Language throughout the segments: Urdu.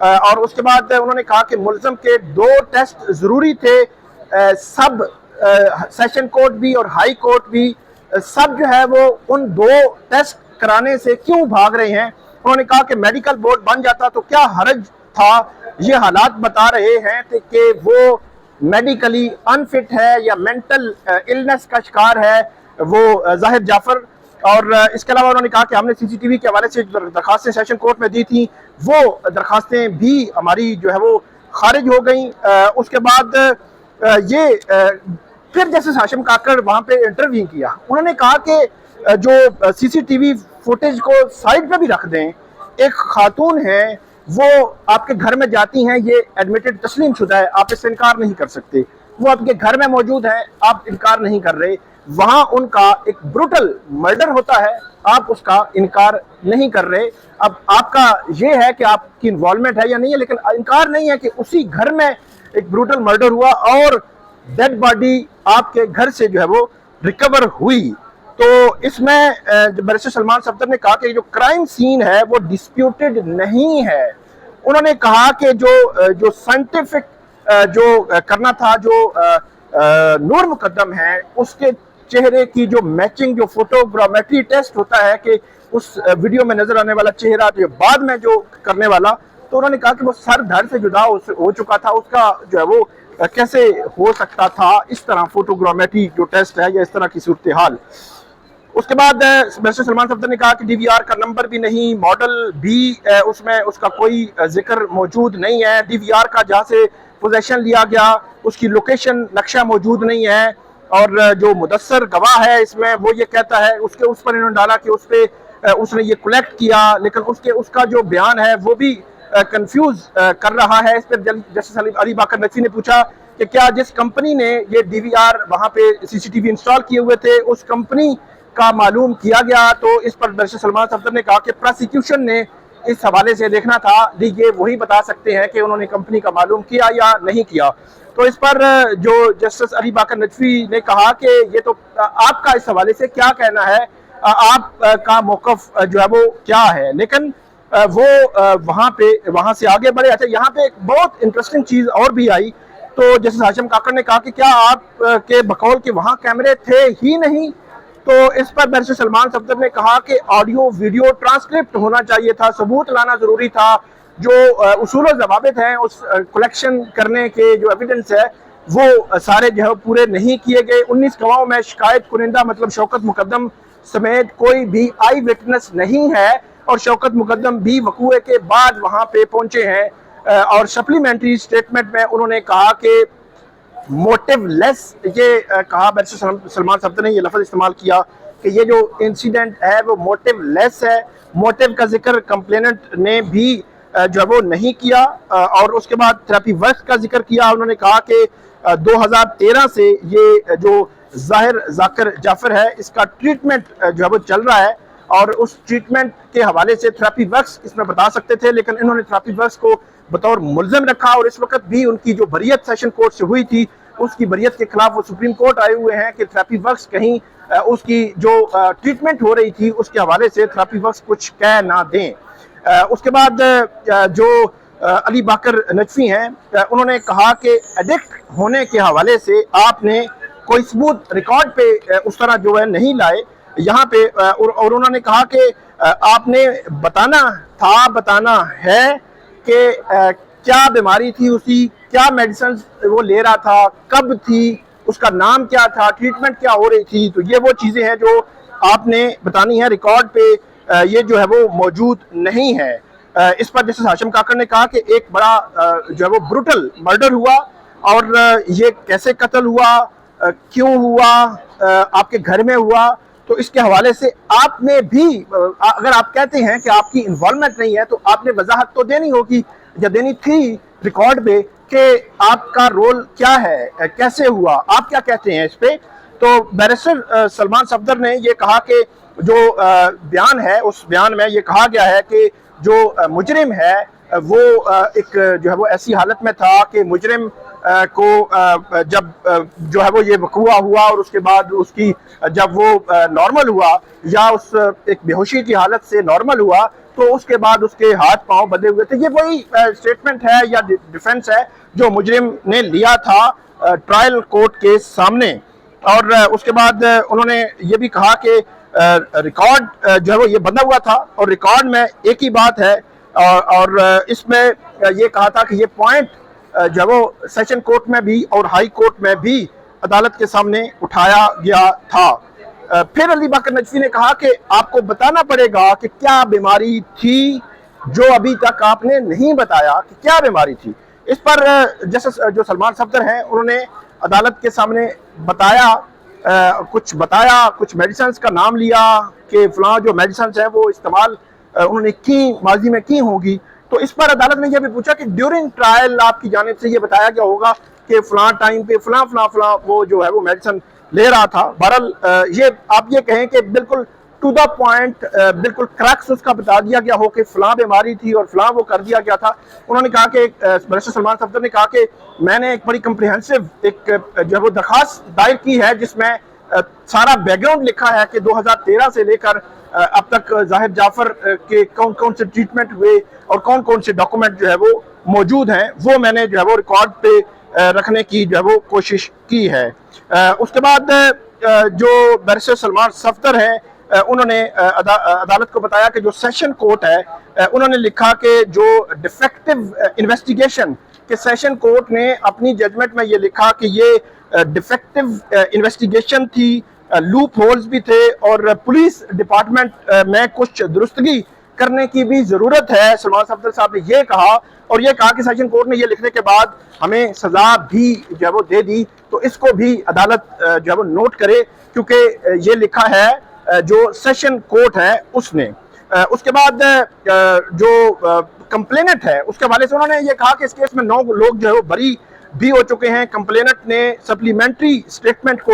اور اس کے بعد انہوں نے کہا کہ ملزم کے 2 ٹیسٹ ضروری تھے، سب سیشن کورٹ بھی اور ہائی کورٹ بھی سب جو ہے وہ ان 2 ٹیسٹ کرانے سے کیوں بھاگ رہے ہیں۔ انہوں نے کہا کہ میڈیکل بورڈ بن جاتا تو کیا حرج تھا، یہ حالات بتا رہے ہیں کہ وہ میڈیکلی انفٹ ہے یا مینٹل النس کا شکار ہے وہ ظاہر جعفر۔ اور اس کے علاوہ انہوں نے کہا کہ ہم نے سی سی ٹی وی کے حوالے سے درخواستیں سیشن کورٹ میں دی تھیں، وہ درخواستیں بھی ہماری جو ہے وہ خارج ہو گئیں۔ اس کے بعد یہ پھر جسٹس ہاشم کاکڑ وہاں پہ انٹرویو کیا، انہوں نے کہا کہ جو سی سی ٹی وی فوٹیج کو سائڈ پہ بھی رکھ دیں، ایک خاتون ہے وہ آپ کے گھر میں جاتی ہیں، یہ ایڈمیٹڈ تسلیم شدہ ہے، آپ اس سے انکار نہیں کر سکتے، وہ آپ کے گھر میں موجود ہے، آپ انکار نہیں کر رہے، وہاں ان کا ایک بروٹل مرڈر ہوتا ہے، آپ اس کا انکار نہیں کر رہے۔ اب آپ کا یہ ہے کہ آپ کی انوالومنٹ ہے یا نہیں ہے، لیکن انکار نہیں ہے کہ اسی گھر میں ایک بروٹل مرڈر ہوا اور ڈیڈ باڈی آپ کے گھر سے جو ہے وہ ریکور ہوئی۔ تو اس میں بیرسٹر سلمان صفدر نے کہا کہ جو کرائم سین ہے وہ ڈسپیوٹڈ نہیں ہے۔ انہوں نے کہا کہ جو سائنٹیفک جو کرنا تھا، جو نور مقدم ہے اس کے چہرے کی جو میچنگ، جو فوٹوگرامیٹری ٹیسٹ ہوتا ہے کہ اس ویڈیو میں نظر آنے والا چہرہ جو بعد میں جو کرنے والا، تو انہوں نے کہا کہ وہ سر دھڑ سے جدا ہو چکا تھا، اس کا جو ہے وہ کیسے ہو سکتا تھا اس طرح فوٹوگرامیٹری جو ٹیسٹ ہے یا اس طرح کی صورتحال۔ اس کے بعد بیرسٹر سلمان صفدر نے کہا کہ ڈی وی آر کا نمبر بھی نہیں، ماڈل بھی اس میں اس کا کوئی ذکر موجود نہیں ہے، ڈی وی آر کا جہاں سے پوزیشن لیا گیا اس کی لوکیشن نقشہ موجود نہیں ہے، اور جو مدثر گواہ ہے اس میں وہ یہ کہتا ہے، اس پر انہوں نے ڈالا کہ اس نے یہ کلیکٹ کیا، لیکن اس کا جو بیان ہے وہ بھی کنفیوز کر رہا ہے۔ اس پر جسٹس علی باقر نقوی نے پوچھا کہ کیا جس کمپنی نے یہ ڈی وی آر وہاں پہ سی سی ٹی وی انسٹال کیے ہوئے تھے اس کمپنی کا معلوم کیا گیا، تو اس پر بیرسٹر سلمان صفدر نے کہا کہ پروسیکیوشن نے اس حوالے سے دیکھنا تھا، یہ وہی بتا سکتے ہیں کہ انہوں نے کمپنی کا معلوم کیا یا نہیں کیا۔ تو اس پر جو جسٹس علی باقر نقوی نے کہا کہ یہ تو آپ کا اس حوالے سے کیا کہنا ہے، آپ کا موقف جو ہے وہ کیا ہے، لیکن وہ وہاں سے آگے بڑھے۔ اچھا، یہاں پہ ایک بہت انٹرسٹنگ چیز اور بھی آئی، تو جسٹس ہاشم کاکڑ نے کہا کہ کیا آپ کے بقول کے وہاں کیمرے تھے ہی نہیں، تو اس پر بیرسٹر سلمان صفدر نے کہا کہ آڈیو ویڈیو ٹرانسکرپٹ ہونا چاہیے تھا، ثبوت لانا ضروری تھا، جو اصول و ضوابط ہیں اس کلیکشن کرنے کے جو ایویڈنس ہے وہ سارے جو ہے پورے نہیں کیے گئے۔ 19 گواہوں میں شکایت کنندہ مطلب شوکت مقدم سمیت کوئی بھی آئی وٹنس نہیں ہے، اور شوکت مقدم بھی وقوع کے بعد وہاں پہ پہنچے ہیں، اور سپلیمنٹری سٹیٹمنٹ میں انہوں نے کہا کہ موٹیو لیس، یہ کہا بیرسٹر سلمان صفدر نے یہ لفظ استعمال کیا کہ یہ جو انسیڈنٹ ہے وہ موٹیو لیس ہے، موٹیو کا ذکر کمپلیننٹ نے بھی جو ہے وہ نہیں کیا، اور اس کے بعد تھراپی ورک کا ذکر کیا۔ انہوں نے کہا کہ 2013 سے یہ جو ظاہر ذاکر جعفر ہے اس کا ٹریٹمنٹ جو ہے وہ چل رہا ہے، اور اس ٹریٹمنٹ کے حوالے سے تھراپی ورکس اس میں بتا سکتے تھے، لیکن انہوں نے تھراپی ورکس کو بطور ملزم رکھا، اور اس وقت بھی ان کی جو بریت سیشن کورٹ سے ہوئی تھی اس کی بریت کے خلاف وہ سپریم کورٹ آئے ہوئے ہیں کہ تھراپی ورکس کہیں اس کی جو ٹریٹمنٹ ہو رہی تھی اس کے حوالے سے تھراپی ورکس کچھ کہہ نہ دیں۔ اس کے بعد جو علی باقر نقوی ہیں انہوں نے کہا کہ ایڈکٹ ہونے کے حوالے سے آپ نے کوئی ثبوت ریکارڈ پہ اس طرح جو ہے نہیں لائے یہاں پہ، اور انہوں نے کہا کہ آپ نے بتانا ہے کہ کیا بیماری تھی اسی، کیا میڈیسنز وہ لے رہا تھا، کب تھی، اس کا نام کیا تھا، ٹریٹمنٹ کیا ہو رہی تھی، تو یہ وہ چیزیں ہیں جو آپ نے بتانی ہیں ریکارڈ پہ، یہ جو ہے وہ موجود نہیں ہے۔ اس پر جسٹس ہاشم کاکڑ نے کہا کہ ایک بڑا جو ہے وہ بروٹل مرڈر ہوا، اور یہ کیسے قتل ہوا، کیوں ہوا، آپ کے گھر میں ہوا، تو اس کے حوالے سے آپ نے بھی، اگر آپ کہتے ہیں کہ آپ کی انوالومنٹ نہیں ہے تو آپ نے وضاحت تو دینی ہوگی یا دینی تھی ریکارڈ پہ کہ آپ کا رول کیا ہے، کیسے ہوا، آپ کیا کہتے ہیں اس پہ۔ تو بیرسٹر سلمان صفدر نے یہ کہا کہ جو بیان ہے اس بیان میں یہ کہا گیا ہے کہ جو مجرم ہے وہ ایک جو ہے وہ ایسی حالت میں تھا کہ مجرم کو جب جو ہے وہ یہ وقوع ہوا اور اس کے بعد اس کی جب وہ نارمل ہوا یا اس ایک بے ہوشی کی حالت سے نارمل ہوا تو اس کے بعد اس کے ہاتھ پاؤں بدے ہوئے تھے. یہ وہی اسٹیٹمنٹ ہے یا ڈیفنس ہے جو مجرم نے لیا تھا ٹرائل کورٹ کے سامنے. اور اس کے بعد انہوں نے یہ بھی کہا کہ ریکارڈ جو ہے وہ یہ بندہ ہوا تھا اور ریکارڈ میں ایک ہی بات ہے اور اس میں یہ کہا تھا کہ یہ پوائنٹ جو ہے وہ سیشن کورٹ میں بھی اور ہائی کورٹ میں بھی عدالت کے سامنے اٹھایا گیا تھا. پھر علی بکر نجفی نے کہا کہ آپ کو بتانا پڑے گا کہ کیا بیماری تھی جو ابھی تک آپ نے نہیں بتایا کہ کیا بیماری تھی. اس پر جسٹس جو سلمان صفدر ہیں انہوں نے عدالت کے سامنے بتایا کچھ میڈیسنز کا نام لیا کہ فلاں جو میڈیسنز ہیں وہ استعمال انہوں نے کی ماضی میں کی ہوگی. تو اس پر عدالت نے یہ بھی پوچھا کہ ڈیورنگ ٹرائل آپ کی جانب سے یہ بتایا گیا ہوگا کہ فلاں ٹائم پہ فلاں وہ جو ہے وہ میڈیسن لے رہا تھا. بہرحال یہ آپ یہ کہیں کہ بالکل ٹو دا پوائنٹ بالکل کریکس اس کا بتا دیا گیا ہو کہ فلاں بیماری تھی اور فلاں وہ کر دیا گیا تھا. انہوں نے کہا کہ بیرسٹر سلمان صفدر نے کہا کہ میں نے ایک بڑی کمپریہنسو ایک جو ہے وہ درخواست دائر کی ہے جس میں سارا بیک گراؤنڈ لکھا ہے کہ 2013 سے لے کر اب تک ظاہر جعفر کے کون سے ٹریٹمنٹ ہوئے اور کون سے ڈاکومنٹ جو ہے وہ موجود ہیں وہ میں نے جو ہے وہ ریکارڈ پہ رکھنے کی جو ہے وہ کوشش کی ہے. اس کے بعد جو بیرسٹر سلمان صفدر ہیں انہوں نے عدالت کو بتایا کہ جو سیشن کورٹ ہے انہوں نے لکھا کہ جو ڈیفیکٹو انویسٹیگیشن کہ سیشن کورٹ نے اپنی ججمنٹ میں یہ لکھا کہ یہ ڈیفیکٹو انویسٹیگیشن تھی, لوپ ہولز بھی تھے اور پولیس ڈپارٹمنٹ میں کچھ درستگی کرنے کی بھی ضرورت ہے. سلمان صفدر صاحب نے یہ کہا اور یہ کہا کہ سیشن کورٹ نے یہ لکھنے کے بعد ہمیں سزا بھی جو ہے وہ دے دی, تو اس کو بھی عدالت جو ہے وہ نوٹ کرے کیونکہ یہ لکھا ہے جو سیشن کورٹ ہے اس نے. اس کے بعد جو کمپلیننٹ ہے اس کے حوالے سے انہوں نے یہ کہا کہ اس کیس میں 9 لوگ جو ہے وہ بری بھی ہو چکے ہیں. کمپلیننٹ نے سپلیمنٹری سٹیٹمنٹ کو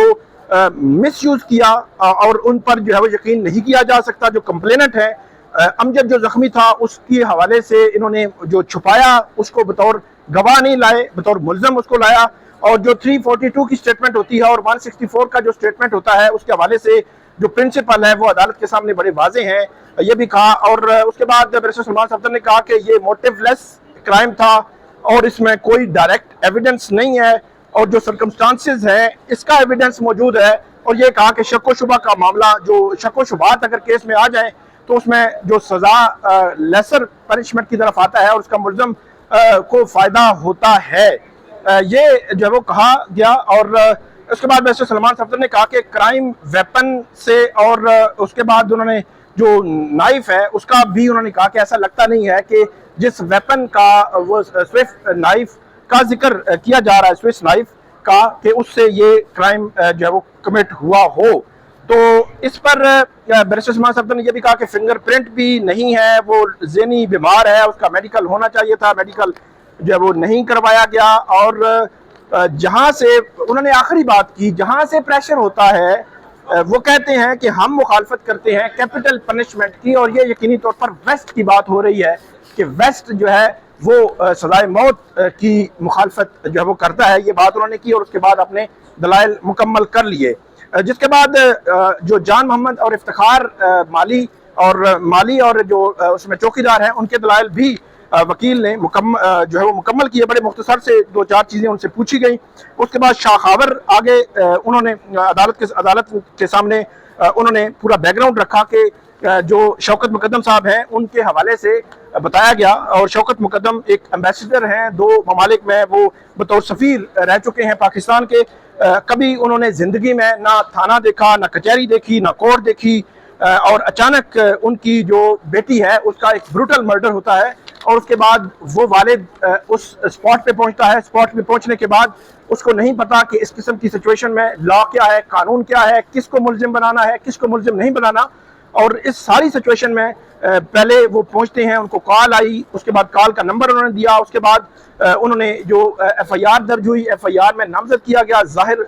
مس یوز کیا اور ان پر جو ہے وہ یقین نہیں کیا جا سکتا. جو کمپلیننٹ ہے امجد جو زخمی تھا اس کے حوالے سے انہوں نے جو چھپایا اس کو بطور گواہ نہیں لائے, بطور ملزم اس کو لایا. اور جو 342 کی سٹیٹمنٹ ہوتی ہے اور 164 کا جو سٹیٹمنٹ ہوتا ہے اس کے حوالے سے جو پرنسپل ہے وہ عدالت کے سامنے بڑے واضح ہیں یہ بھی کہا. اور اس کے بعد بیرسٹر سلمان صفدر نے کہا کہ یہ موٹیو لیس کرائم تھا اور اس میں کوئی ڈائریکٹ ایویڈنس نہیں ہے اور جو سرکمسٹانسز ہیں اس کا ایویڈنس موجود ہے. اور یہ کہا کہ شک و شبہ کا معاملہ جو شک و شبہات اگر کیس میں آ جائیں تو اس میں جو سزا لیسر پنشمنٹ کی طرف آتا ہے اور اس کا ملزم کو فائدہ ہوتا ہے. یہ جو وہ کہا گیا. اور اس کے بعد بیرسٹر سلمان صفدر نے کہا کہ کرائم ویپن سے اور اس کے بعد انہوں نے جو نائف ہے اس کا بھی انہوں نے کہا کہ ایسا لگتا نہیں ہے کہ جس ویپن کا وہ سوئفٹ نائف کا ذکر کیا جا رہا ہے سوئس نائف کا کہ اس سے یہ کرائم جو ہے وہ کمٹ ہوا ہو. تو اس پر بیرسٹر سلمان صفدر نے یہ بھی کہا کہ فنگر پرنٹ بھی نہیں ہے, وہ ذہنی بیمار ہے, اس کا میڈیکل ہونا چاہیے تھا, میڈیکل جو ہے وہ نہیں کروایا گیا. اور جہاں سے انہوں نے آخری بات کی جہاں سے پریشر ہوتا ہے وہ کہتے ہیں کہ ہم مخالفت کرتے ہیں کیپٹل پنشمنٹ کی اور یہ یقینی طور پر ویسٹ کی بات ہو رہی ہے کہ ویسٹ جو ہے وہ سزائے موت کی مخالفت جو ہے وہ کرتا ہے. یہ بات انہوں نے کی اور اس کے بعد اپنے دلائل مکمل کر لیے. جس کے بعد جو جان محمد اور افتخار مالی اور جو اس میں چوکیدار ہیں ان کے دلائل بھی وکیل نے جو ہے وہ مکمل کیے. بڑے مختصر سے 2-4 چیزیں ان سے پوچھی گئیں. اس کے بعد شاہ خاور آگے انہوں نے عدالت کے سامنے انہوں نے پورا بیک گراؤنڈ رکھا کہ جو شوکت مقدم صاحب ہیں ان کے حوالے سے بتایا گیا. اور شوکت مقدم ایک ایمبیسڈر ہیں 2 ممالک میں, وہ بطور سفیر رہ چکے ہیں پاکستان کے. کبھی انہوں نے زندگی میں نہ تھانہ دیکھا, نہ کچہری دیکھی, نہ کورٹ دیکھی اور اچانک ان کی جو بیٹی ہے اس کا ایک بروٹل مرڈر ہوتا ہے اور اس کے بعد وہ والد اس اسپاٹ پہ پہنچتا ہے. اسپاٹ پہ پہنچنے کے بعد اس کو نہیں پتا کہ اس قسم کی سچویشن میں لا کیا ہے, قانون کیا ہے, کس کو ملزم بنانا ہے, کس کو ملزم نہیں بنانا. اور اس ساری سچویشن میں پہلے وہ پہنچتے ہیں, ان کو کال آئی, اس کے بعد کال کا نمبر انہوں نے دیا, اس کے بعد انہوں نے جو ایف آئی آر درج ہوئی, ایف آئی آر میں نامزد کیا گیا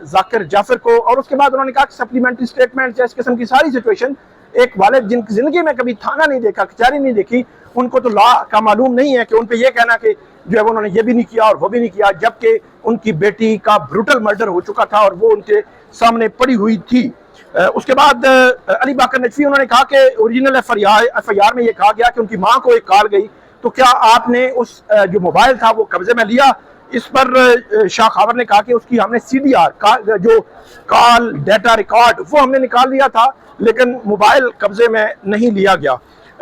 ذاکر جعفر کو. اور اس کے بعد انہوں نے کہا کہ سپلیمنٹری سٹیٹمنٹ اس قسم کی ساری سچویشن ایک والد جن کی زندگی میں کبھی تھانہ نہیں دیکھا, کچہری نہیں دیکھی, ان کو تو لا کا معلوم نہیں ہے کہ ان پہ یہ کہنا کہ جو ہے انہوں نے یہ بھی نہیں کیا اور وہ بھی نہیں کیا, جبکہ ان کی بیٹی کا بروٹل مرڈر ہو چکا تھا اور وہ ان کے سامنے پڑی ہوئی تھی. اس کے بعد علی باقر نجفی انہوں نے کہا کہ اوریجنل ایف آئی آر میں یہ کہا گیا کہ ان کی ماں کو ایک کال گئی، تو کیا آپ نے اس جو موبائل تھا وہ قبضے میں لیا؟ اس پر شاہ خاور نے کہا کہ اس کی ہم نے سی ڈی آر جو کال ڈیٹا ریکارڈ وہ ہم نے نکال لیا تھا، لیکن موبائل قبضے میں نہیں لیا گیا۔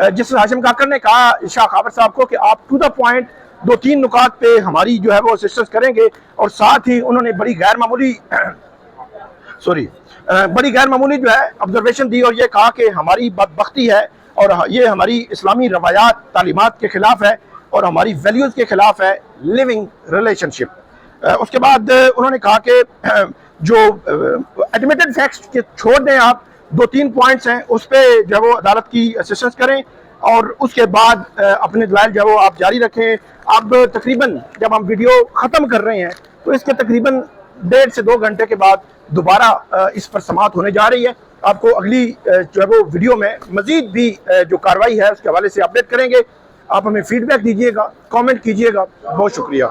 جس ہاشم کاکر نے کہا شاہ خاور صاحب کو کہ آپ ٹو دا پوائنٹ 2-3 نکات پہ ہماری جو ہے وہ اسسٹنس کریں گے، اور ساتھ ہی انہوں نے بڑی غیر معمولی جو ہے آبزرویشن دی اور یہ کہا کہ ہماری بدبختی ہے اور یہ ہماری اسلامی روایات تعلیمات کے خلاف ہے اور ہماری ویلیوز کے خلاف ہے، لیونگ ریلیشن شپ۔ اس کے بعد انہوں نے کہا کہ جو ایڈمیٹڈ فیکٹس چھوڑ دیں، آپ 2-3 پوائنٹس ہیں اس پہ جو ہے وہ عدالت کی اسسٹنس کریں، اور اس کے بعد اپنے دلائل جو ہے وہ آپ جاری رکھیں۔ اب تقریباً جب ہم ویڈیو ختم کر رہے ہیں تو اس کے تقریباً 1.5 سے 2 گھنٹے کے بعد دوبارہ اس پر سماعت ہونے جا رہی ہے۔ آپ کو اگلی جو ہے وہ ویڈیو میں مزید بھی جو کارروائی ہے اس کے حوالے سے اپڈیٹ کریں گے۔ آپ ہمیں فیڈ بیک دیجیے گا، کامنٹ کیجیے گا۔ بہت شکریہ۔